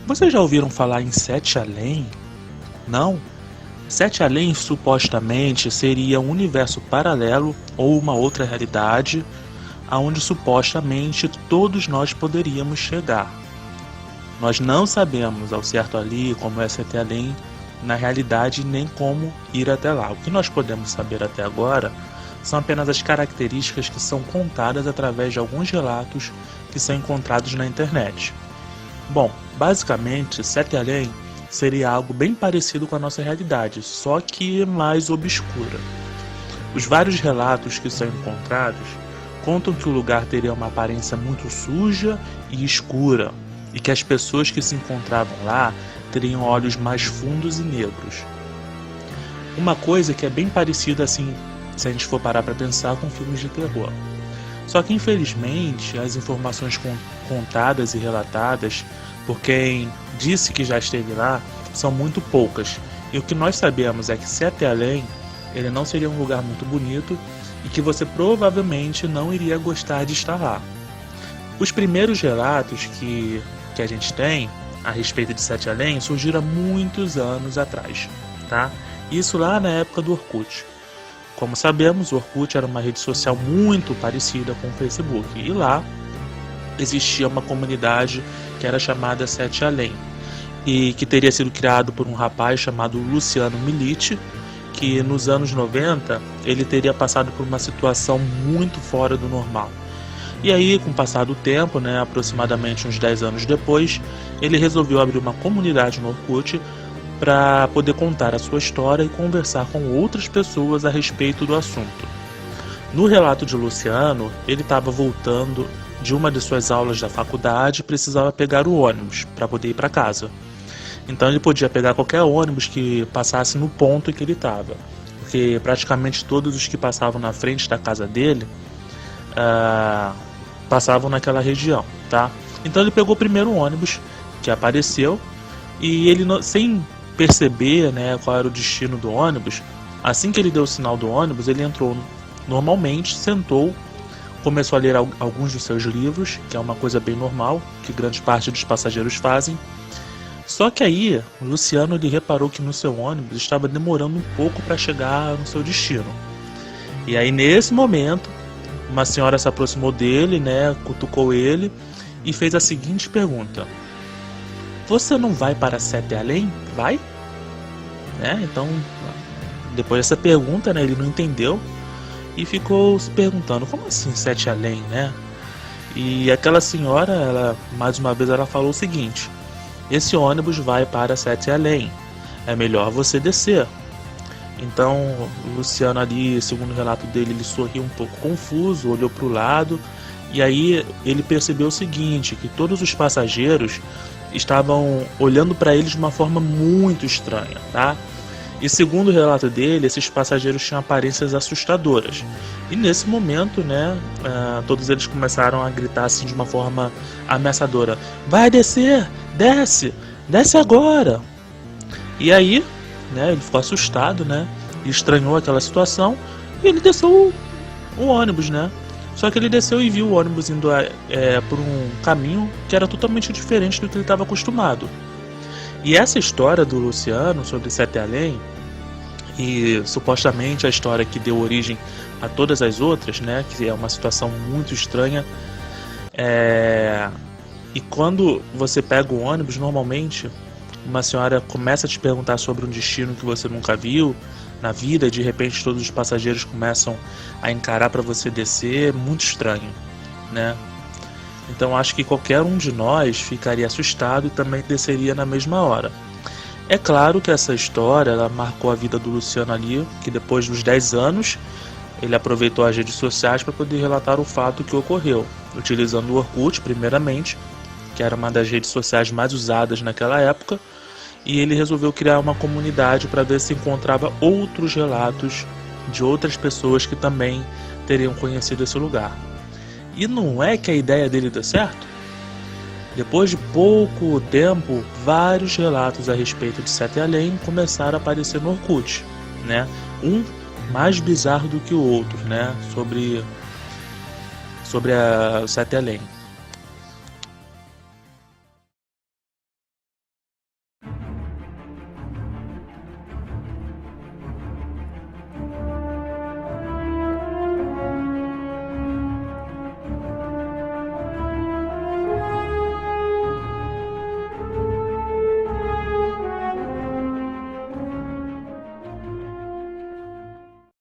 Vocês já ouviram falar em Sete Além? Não? Sete Além supostamente seria um universo paralelo ou uma outra realidade aonde supostamente todos nós poderíamos chegar. Nós não sabemos ao certo ali como é Sete Além na realidade nem como ir até lá. O que nós podemos saber até agora são apenas as características que são contadas através de alguns relatos que são encontrados na internet. Bom, basicamente, Sete Além seria algo bem parecido com a nossa realidade, só que mais obscura. Os vários relatos que são encontrados contam que o lugar teria uma aparência muito suja e escura, e que as pessoas que se encontravam lá teriam olhos mais fundos e negros. Uma coisa que é bem parecida assim, se a gente for parar para pensar, com filmes de terror. Só que infelizmente as informações contadas e relatadas por quem disse que já esteve lá são muito poucas. E o que nós sabemos é que Sete Além, ele não seria um lugar muito bonito e que você provavelmente não iria gostar de estar lá. Os primeiros relatos que a gente tem a respeito de Sete Além surgiram há muitos anos atrás, tá? Isso lá na época do Orkut. Como sabemos, o Orkut era uma rede social muito parecida com o Facebook, e lá existia uma comunidade que era chamada Sete Além, e que teria sido criado por um rapaz chamado Luciano Milite, que nos anos 90 ele teria passado por uma situação muito fora do normal. E aí, com o passar do tempo, aproximadamente uns 10 anos depois, ele resolveu abrir uma comunidade no Orkut para poder contar a sua história e conversar com outras pessoas a respeito do assunto. No relato de Luciano, ele estava voltando de uma de suas aulas da faculdade e precisava pegar o ônibus para poder ir para casa. Então ele podia pegar qualquer ônibus que passasse no ponto em que ele estava, porque praticamente todos os que passavam na frente da casa dele passavam naquela região, tá? Então ele pegou o primeiro ônibus que apareceu e ele, sem perceber qual era o destino do ônibus, assim que ele deu o sinal do ônibus, ele entrou normalmente, sentou, começou a ler alguns dos seus livros, que é uma coisa bem normal, que grande parte dos passageiros fazem. Só que aí, o Luciano ele reparou que no seu ônibus estava demorando um pouco para chegar no seu destino. E aí, nesse momento, uma senhora se aproximou dele, cutucou ele e fez a seguinte pergunta: "Você não vai para Sete Além? Vai?" Então, depois dessa pergunta, ele não entendeu e ficou se perguntando: como assim Sete Além, E aquela senhora, mais uma vez, ela falou o seguinte: "Esse ônibus vai para Sete Além, é melhor você descer." Então, o Luciano ali, segundo o relato dele, ele sorriu um pouco confuso, olhou para o lado, e aí ele percebeu o seguinte, que todos os passageiros estavam olhando para ele de uma forma muito estranha, tá? E segundo o relato dele, esses passageiros tinham aparências assustadoras. E nesse momento, todos eles começaram a gritar assim de uma forma ameaçadora: "Vai descer! Desce! Desce agora!" E aí, ele ficou assustado, e estranhou aquela situação, e ele desceu o ônibus, Só que ele desceu e viu o ônibus indo por um caminho que era totalmente diferente do que ele estava acostumado. E essa história do Luciano sobre Sete Além, e supostamente a história que deu origem a todas as outras, que é uma situação muito estranha, e quando você pega o ônibus, normalmente uma senhora começa a te perguntar sobre um destino que você nunca viu na vida, e de repente todos os passageiros começam a encarar para você descer, muito estranho, Então acho que qualquer um de nós ficaria assustado e também desceria na mesma hora. É claro que essa história ela marcou a vida do Luciano ali, que depois dos 10 anos ele aproveitou as redes sociais para poder relatar o fato que ocorreu, utilizando o Orkut primeiramente, que era uma das redes sociais mais usadas naquela época, e ele resolveu criar uma comunidade para ver se encontrava outros relatos de outras pessoas que também teriam conhecido esse lugar. E não é que a ideia dele deu certo? Depois de pouco tempo, vários relatos a respeito de Sete Além começaram a aparecer no Orkut, Um mais bizarro do que o outro, sobre a Sete Além.